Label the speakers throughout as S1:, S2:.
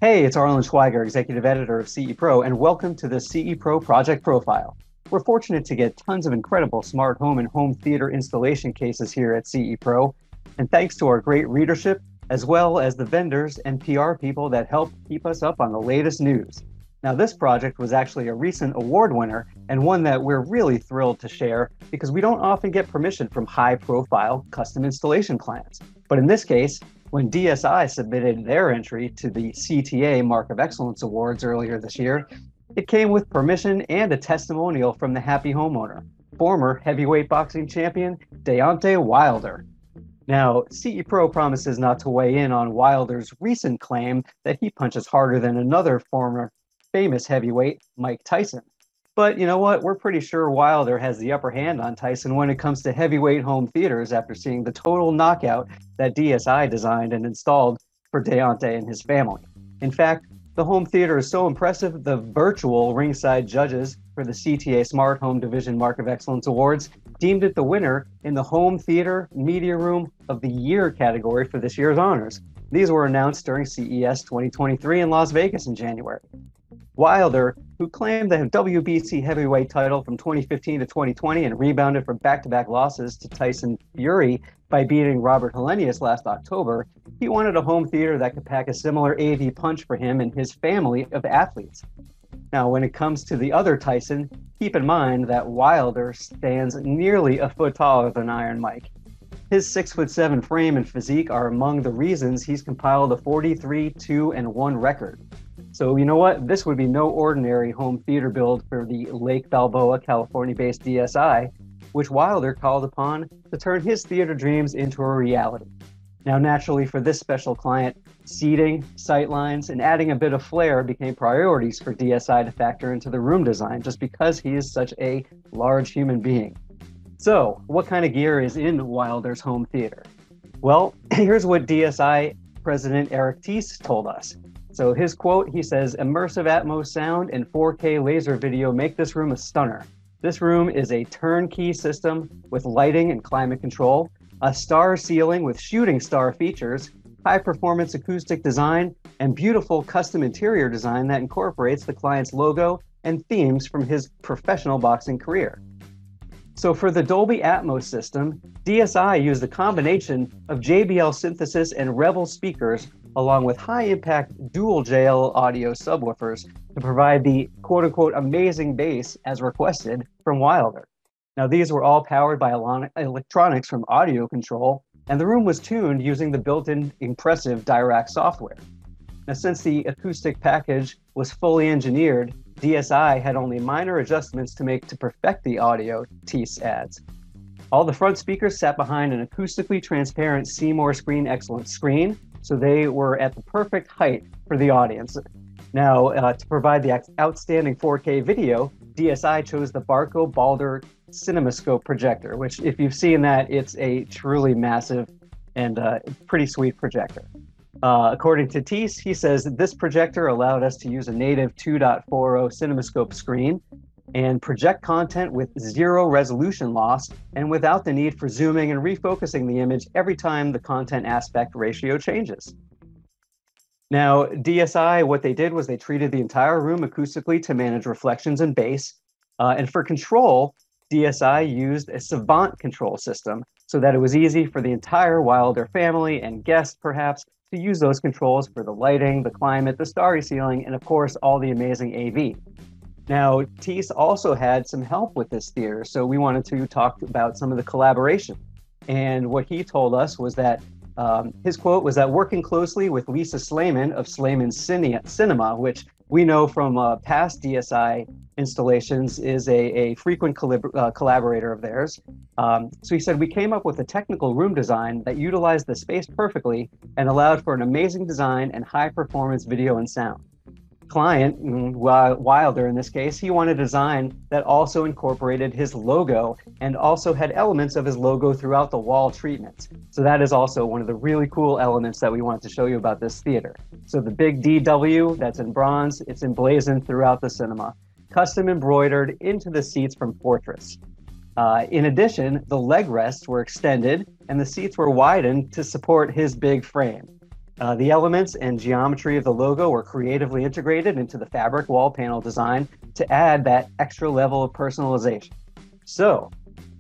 S1: Hey, it's Arlen Schweiger, Executive Editor of CE Pro, and welcome to the CE Pro Project Profile. We're fortunate to get tons of incredible smart home and home theater installation cases here at CE Pro, and thanks to our great readership, as well as the vendors and PR people that help keep us up on the latest news. Now, this project was actually a recent award winner and one that we're really thrilled to share because we don't often get permission from high-profile custom installation clients. But in this case, when DSI submitted their entry to the CTA Mark of Excellence Awards earlier this year, it came with permission and a testimonial from the happy homeowner, former heavyweight boxing champion Deontay Wilder. Now, CE Pro promises not to weigh in on Wilder's recent claim that he punches harder than another former famous heavyweight, Mike Tyson. But you know what? We're pretty sure Wilder has the upper hand on Tyson when it comes to heavyweight home theaters after seeing the total knockout that DSI designed and installed for Deontay and his family. In fact, the home theater is so impressive, the virtual ringside judges for the CTA Smart Home Division Mark of Excellence Awards deemed it the winner in the Home Theater Media Room of the Year category for this year's honors. These were announced during CES 2023 in Las Vegas in January. Wilder, who claimed the WBC heavyweight title from 2015 to 2020 and rebounded from back-to-back losses to Tyson Fury by beating Robert Helenius last October, he wanted a home theater that could pack a similar AV punch for him and his family of athletes. Now, when it comes to the other Tyson, keep in mind that Wilder stands nearly a foot taller than Iron Mike. His 6'7" frame and physique are among the reasons he's compiled a 43-2-1 record. So you know what? This would be no ordinary home theater build for the Lake Balboa, California-based DSI, which Wilder called upon to turn his theater dreams into a reality. Now, naturally, for this special client, seating, sightlines, and adding a bit of flair became priorities for DSI to factor into the room design just because he is such a large human being. So, what kind of gear is in Wilder's home theater? Well, here's what DSI President Eric Tees told us. So his quote, he says, "Immersive Atmos sound and 4K laser video make this room a stunner. This room is a turnkey system with lighting and climate control, a star ceiling with shooting star features, high-performance acoustic design, and beautiful custom interior design that incorporates the client's logo and themes from his professional boxing career." So for the Dolby Atmos system, DSI used a combination of JBL synthesis and Revel speakers along with high-impact dual-jail audio subwoofers to provide the quote-unquote amazing bass as requested from Wilder. Now, these were all powered by electronics from Audio Control, and the room was tuned using the built-in impressive Dirac software. Now, since the acoustic package was fully engineered, DSI had only minor adjustments to make to perfect the audio, Tees adds. All the front speakers sat behind an acoustically transparent Seymour Screen Excellence screen, so they were at the perfect height for the audience. Now, to provide the outstanding 4K video, DSI chose the Barco Balder CinemaScope projector, which, if you've seen that, it's a truly massive and pretty sweet projector. According to Tees, he says that this projector allowed us to use a native 2.40 CinemaScope screen and project content with zero resolution loss and without the need for zooming and refocusing the image every time the content aspect ratio changes. Now, DSI, what they did was they treated the entire room acoustically to manage reflections and bass. And for control, DSI used a Savant control system so that it was easy for the entire Wilder family and guests, perhaps, to use those controls for the lighting, the climate, the starry ceiling, and of course, all the amazing AV. Now, Tees also had some help with this theater, so we wanted to talk about some of the collaboration. And what he told us was that his quote was that working closely with Lisa Slayman of Slayman Cinema, which we know from past DSI installations is a frequent collaborator of theirs. So he said, we came up with a technical room design that utilized the space perfectly and allowed for an amazing design and high performance video and sound. Client, Wilder in this case, he wanted a design that also incorporated his logo and also had elements of his logo throughout the wall treatments. So that is also one of the really cool elements that we wanted to show you about this theater. So the big DW that's in bronze, it's emblazoned throughout the cinema, custom embroidered into the seats from Fortress. In addition, the leg rests were extended and the seats were widened to support his big frame. The elements and geometry of the logo were creatively integrated into the fabric wall panel design to add that extra level of personalization. So,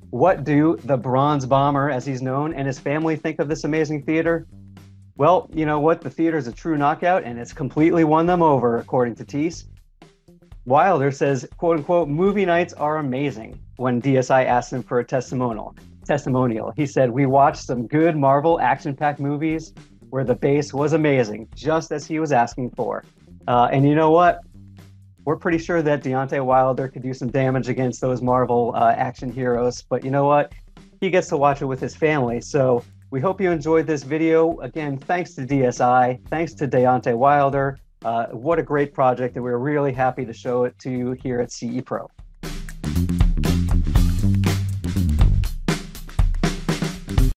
S1: what do the Bronze Bomber, as he's known, and his family think of this amazing theater? Well, you know what? The theater is a true knockout, and it's completely won them over, according to Tease. Wilder says, quote unquote, movie nights are amazing when DSI asked him for a testimonial. He said, we watched some good Marvel action-packed movies where the base was amazing, just as he was asking for. And you know what? We're pretty sure that Deontay Wilder could do some damage against those Marvel action heroes, but you know what? He gets to watch it with his family. So we hope you enjoyed this video. Again, thanks to DSI, thanks to Deontay Wilder. What a great project, and we're really happy to show it to you here at CE Pro.